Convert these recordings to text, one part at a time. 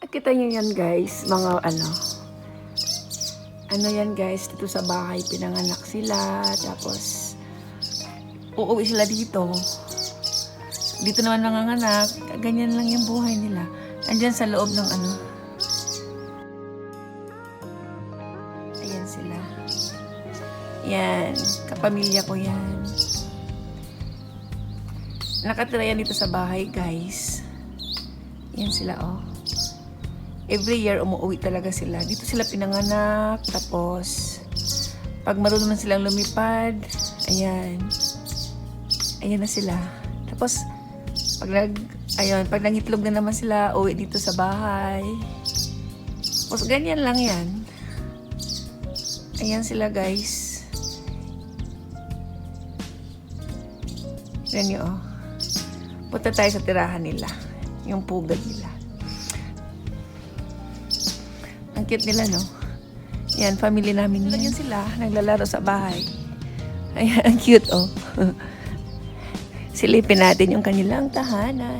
Kita nyo yan guys, mga ano yan guys, dito sa bahay pinanganak sila, tapos uuwi sila dito. Dito naman nanganganak, ganyan lang yung buhay nila. Andyan sa loob ng ayan sila. Yan, kapamilya ko yan. Nakatira yan dito sa bahay guys. Yan sila oh. Every year, umuwi talaga sila. Dito sila pinanganak. Tapos, pag marunong silang lumipad, ayan. Ayan na sila. Tapos, pag nangitlog na naman sila, uwi dito sa bahay. Tapos, ganyan lang yan. Ayan sila, guys. Ayan nyo, oh. Punta tayo sa tirahan nila. Yung pugad nila. Ang cute nila, no? Yan, family namin yan. Yan sila, naglalaro sa bahay. Ayan, ang cute, oh. Silipin natin yung kanilang tahanan.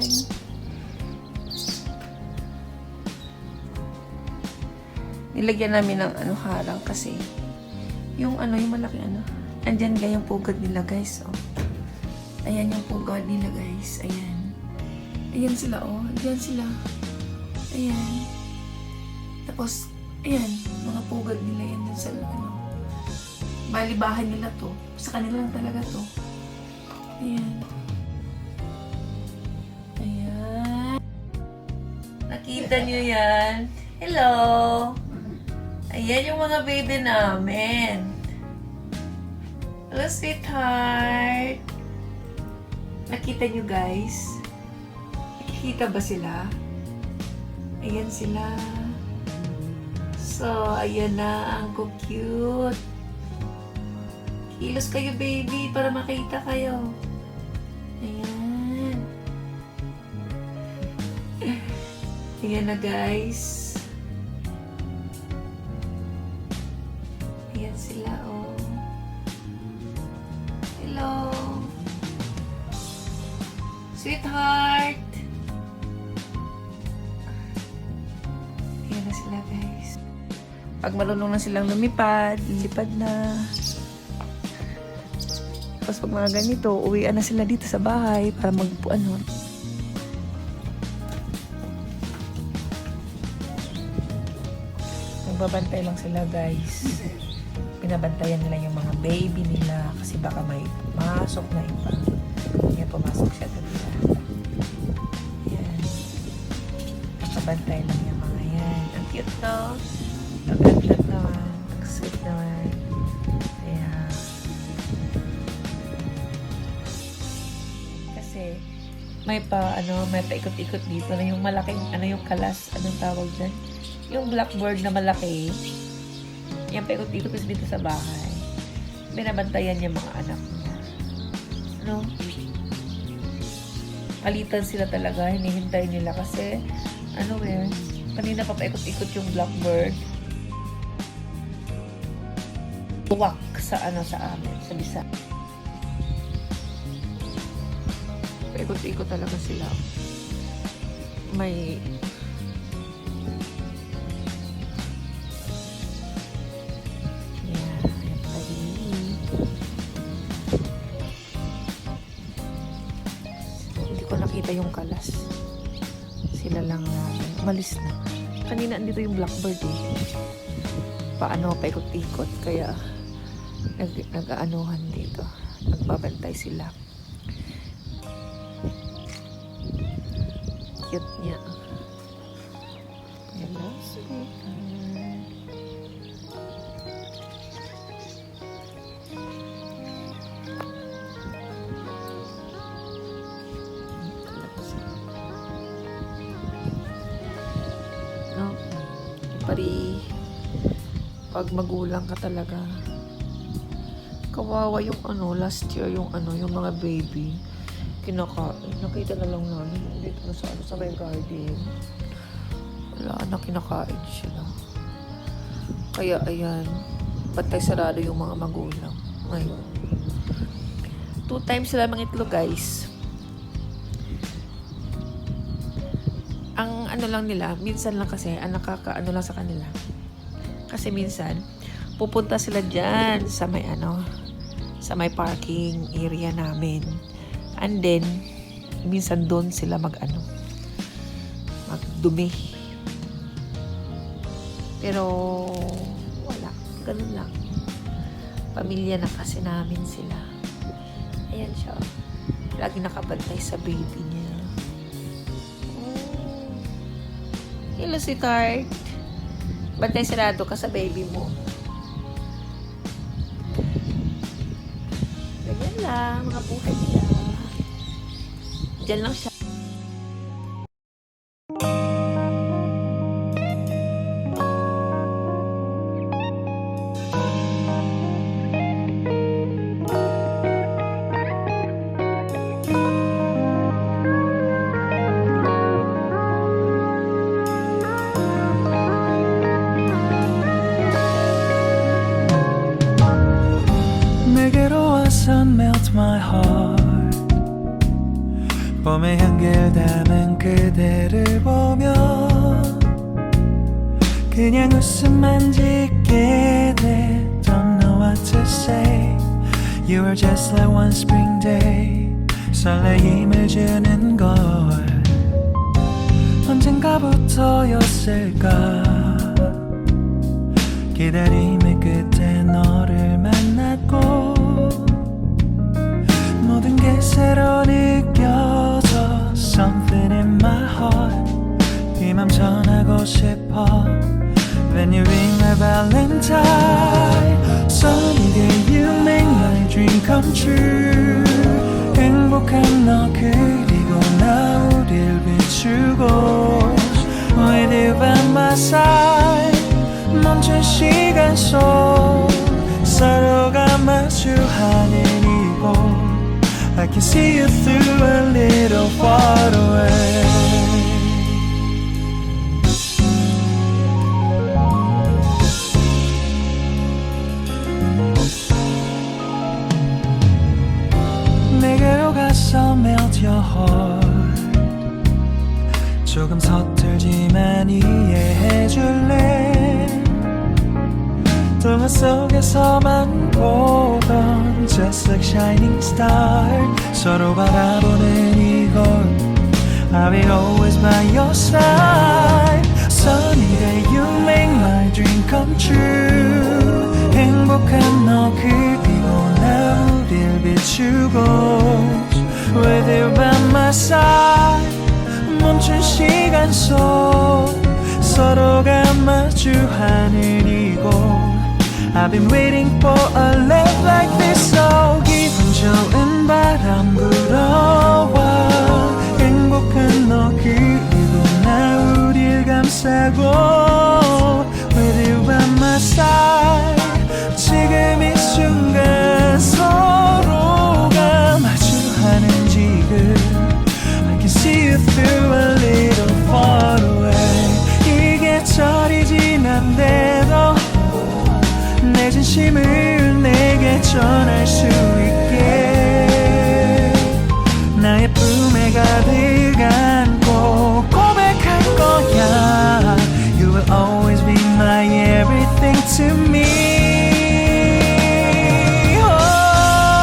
Nilagyan namin ng harang kasi yung malaki andyan yung pugad nila, guys, oh. Ayan yung pugad nila, guys. Ayan. Ayan sila, oh. Ayan sila. Ayan. Tapos, ayan, mga pugad nila yan dun sa, balibahan nila to. Sa kanila lang talaga to. Ayan. Ayan. Nakita nyo yan? Hello! Ayan yung mga baby namin. Hello, sweetheart! Nakita nyo, guys? Nakikita ba sila? Ayan sila. So, ayan na. Ang cute. Kilos kayo, baby, para makita kayo. Ayan. Ayan na, guys. Ayan sila, oh. Hello. Sweetheart. Ayan na sila, guys. Pag marunong na silang lumipad, lilipad na. Tapos pag mga ganito, uwian na sila dito sa bahay para Nagbabantay lang sila, guys. Pinabantayan nila yung mga baby nila kasi baka may pumasok na iba. Kaya pumasok siya dito. Ayan. Nakabantay lang yung mga yan. Ang cute to. Ang ganda naman. Ang sweet naman. Ayan. Kasi, may paikot-ikot dito na yung malaking, yung kalas, anong tawag dyan? Yung blackbird na malaki. Yung paikot-ikot dito sa bahay. Binabantayan niya mga anak niya. Palitan sila talaga. Hinihintay nila kasi, kanina pa paikot-ikot yung blackbird. Buwak sa amin, sa bisa. Paikot-ikot talaga sila. May hindi ko nakita yung kalas. Sila lang umalis na. Kanina andito yung blackbird eh. Paikot-ikot. Kaya nag-aanuhan dito. Nagbabantay sila. Cute niya. Hello, sweetheart. Pag magulang ka talaga, kawawa yung last year yung mga baby kinakain. Nakita na lang namin dito na sa may garden. Wala na, kinakain sila. Kaya ayan, patay sarado yung mga magulang. Ngayon. 2 times sila mangitlog, guys. Ang ano lang nila, minsan lang kasi, ang nakakaano lang sa kanila. Kasi minsan, pupunta sila dyan sa may ano, sa may parking area namin. And then, minsan doon sila magdumi. Pero, wala. Ganun lang. Pamilya na kasi namin sila. Ayan siya. Lagi nakabantay sa baby niya. Hello, sweetheart. Bantay sarado ka sa baby mo. Ganyan lang, mga buhay nila. Diyan lang siya. 내게로 와서 melt my heart 봄의 향기를 담은 그대를 보며 그냥 웃음만 짓게 돼 Don't know what to say You are just like one spring day 설레임을 주는 걸 언젠가부터였을까 기다림의 끝에 너를 만났고 모든 게 새로 느껴져 Something in my heart 이 맘 전하고 싶어 When you ring my valentine Sunny day you make my dream come true 행복한 너 그리고 나 우릴 비추고 With you by my side 멈춘 시간 속 서로가 마주하는 이곳 I can see you through a little far away 내게로 가서 melt your heart 조금 서툴지만 이해해줄래 동화 속에서만 보던 Just like shining star 서로 바라보는 이곳 I'll be always by your side Sunny day you make my dream come true 행복한 너 그리고 나 우릴 비추고 With you by my side 멈춘 시간 속 서로가 마주하는 이곳 I've been waiting for a love like this So 기분 좋은 바람 불어와 행복한 너 그리고 나 우릴 감싸고 With you by my side 지금 이 순간 서로가 마주하는 지금 I can see you through a little far away 이 계절이 지난데도 내 진심을 내게 전할 수 있게 나의 품에 가득 안고 고백할 거야 You will always be my everything to me